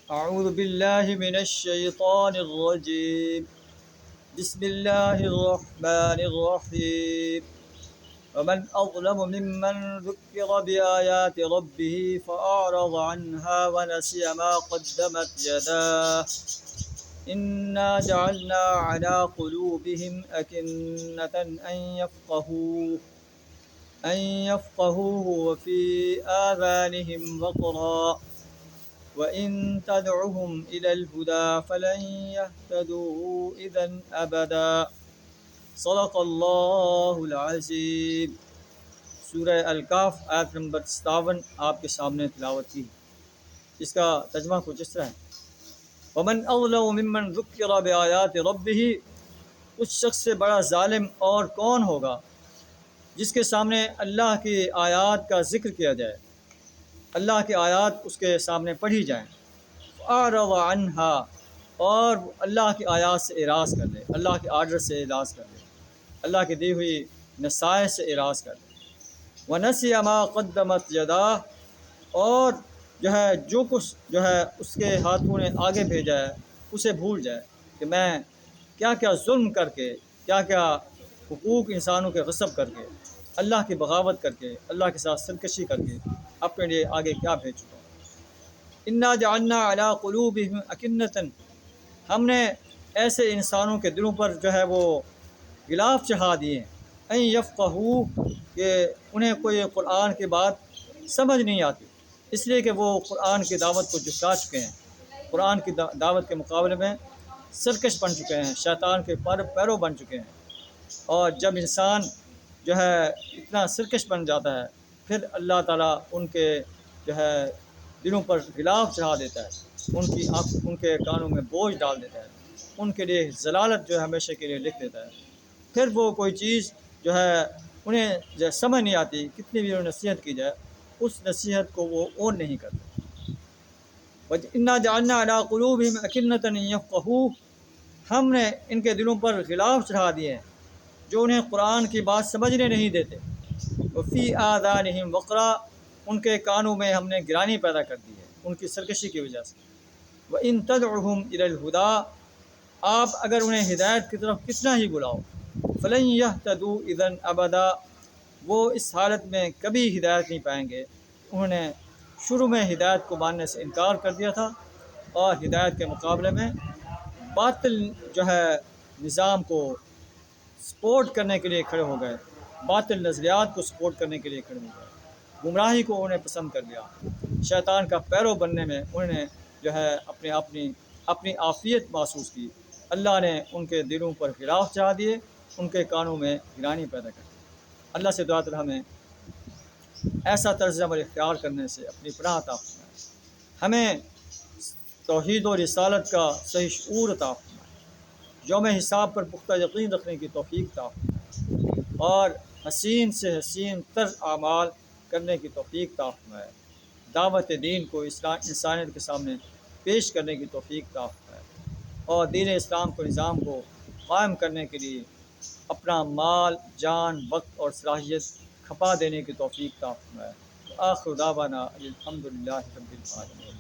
أعوذ بالله من الشيطان الرجيم. بسم الله الرحمن الرحيم. ومن أظلم ممن ذكر بآيات ربه فأعرض عنها ونسي ما قدمت يداه إنا جعلنا على قلوبهم أكنة أن يفقهوه وفي آذانهم وقرا وَإِن تَدْعُهُمْ إِلَى الْهُدَى فَلَن يَهْتَدُوا إِذًا أَبَدًا. صدق اللہ العظیم. سورہ الکاف آیت نمبر 57 آپ کے سامنے تلاوت کی. اس کا ترجمہ کچھ اس طرح ہے: وَمَنْ أَظْلَمُ مِمَّنْ ذُكِّرَ بِآيَاتِ رَبِّهِ. اس شخص سے بڑا ظالم اور کون ہوگا جس کے سامنے اللہ کی آیات کا ذکر کیا جائے، اللہ کی آیات اس کے سامنے پڑھی جائیں. اعرض عنها، اور اللہ کی آیات سے اعراض کر لے، اللہ کے آرڈر سے اعراض کر لے، اللہ کی دی ہوئی نصائح سے اعراض کر لے. ونسی ما قدمت یداہ، اور جو کچھ اس کے ہاتھوں نے آگے بھیجا ہے اسے بھول جائے کہ میں کیا کیا ظلم کر کے، کیا کیا حقوق انسانوں کے غصب کر کے، اللہ کی بغاوت کر کے، اللہ کے ساتھ سرکشی کر کے اپنے لیے آگے کیا بھیج چکا ہوں. انا جعلنا علی قلوبہم اکنۃ، ہم نے ایسے انسانوں کے دلوں پر وہ غلاف چڑھا دیے ہیں، ان یفقہوا، کہ انہیں کوئی قرآن کی بات سمجھ نہیں آتی، اس لیے کہ وہ قرآن کی دعوت کو جھٹلا چکے ہیں، قرآن کی دعوت کے مقابلے میں سرکش بن چکے ہیں، شیطان کے پیرو بن چکے ہیں. اور جب انسان اتنا سرکش بن جاتا ہے پھر اللہ تعالیٰ ان کے دلوں پر غلاف چڑھا دیتا ہے، ان کے کانوں میں بوجھ ڈال دیتا ہے، ان کے لیے ضلالت ہمیشہ کے لیے لکھ دیتا ہے. پھر وہ کوئی چیز انہیں سمجھ نہیں آتی، کتنی بھی انہیں نصیحت کی جائے اس نصیحت کو وہ اون نہیں کرتے. انا جعلنا علی قلوبہم اکنۃ ان یفقہوہ، ہم نے ان کے دلوں پر غلاف چڑھا دیے ہیں جو انہیں قرآن کی بات سمجھنے نہیں دیتے. وفی آذانہم وقرا، ان کے کانوں میں ہم نے گرانی پیدا کر دی ہے ان کی سرکشی کی وجہ سے. وَإِن تَدْعُهُمْ إِلَى الْهُدَىٰ، آپ اگر انہیں ہدایت کی طرف کتنا ہی بلاؤ، فَلَن يَهْتَدُوا إِذًا أَبَدًا، وہ اس حالت میں کبھی ہدایت نہیں پائیں گے. انہوں نے شروع میں ہدایت کو ماننے سے انکار کر دیا تھا اور ہدایت کے مقابلے میں باطل نظام کو سپورٹ کرنے کے لیے کھڑے ہو گئے، باطل نظریات کو سپورٹ کرنے کے لیے کھڑے ہو گئے، گمراہی کو انہیں پسند کر لیا. شیطان کا پیرو بننے میں انہوں نے اپنی عافیت محسوس کی. اللہ نے ان کے دلوں پر غلاف چڑھا دیے، ان کے کانوں میں گرانی پیدا کر دی. اللہ سے دعا تعالیٰ ہمیں ایسا طرز عمل اختیار کرنے سے اپنی پناہ عطا فرمائے، ہمیں توحید و رسالت کا صحیح شعور عطا فرمائے، یوم حساب پر پختہ یقین رکھنے کی توفیق عطا فرمائے، اور حسین سے حسین طرز اعمال کرنے کی توفیق عطا فرمائے، دعوت دین کو انسانیت کے سامنے پیش کرنے کی توفیق عطا فرمائے، اور دین اسلام کو نظام کو قائم کرنے کے لیے اپنا مال، جان، وقت اور صلاحیت کھپا دینے کی توفیق عطا فرمائے. آخر دعوانا الحمدللہ رب العالمین.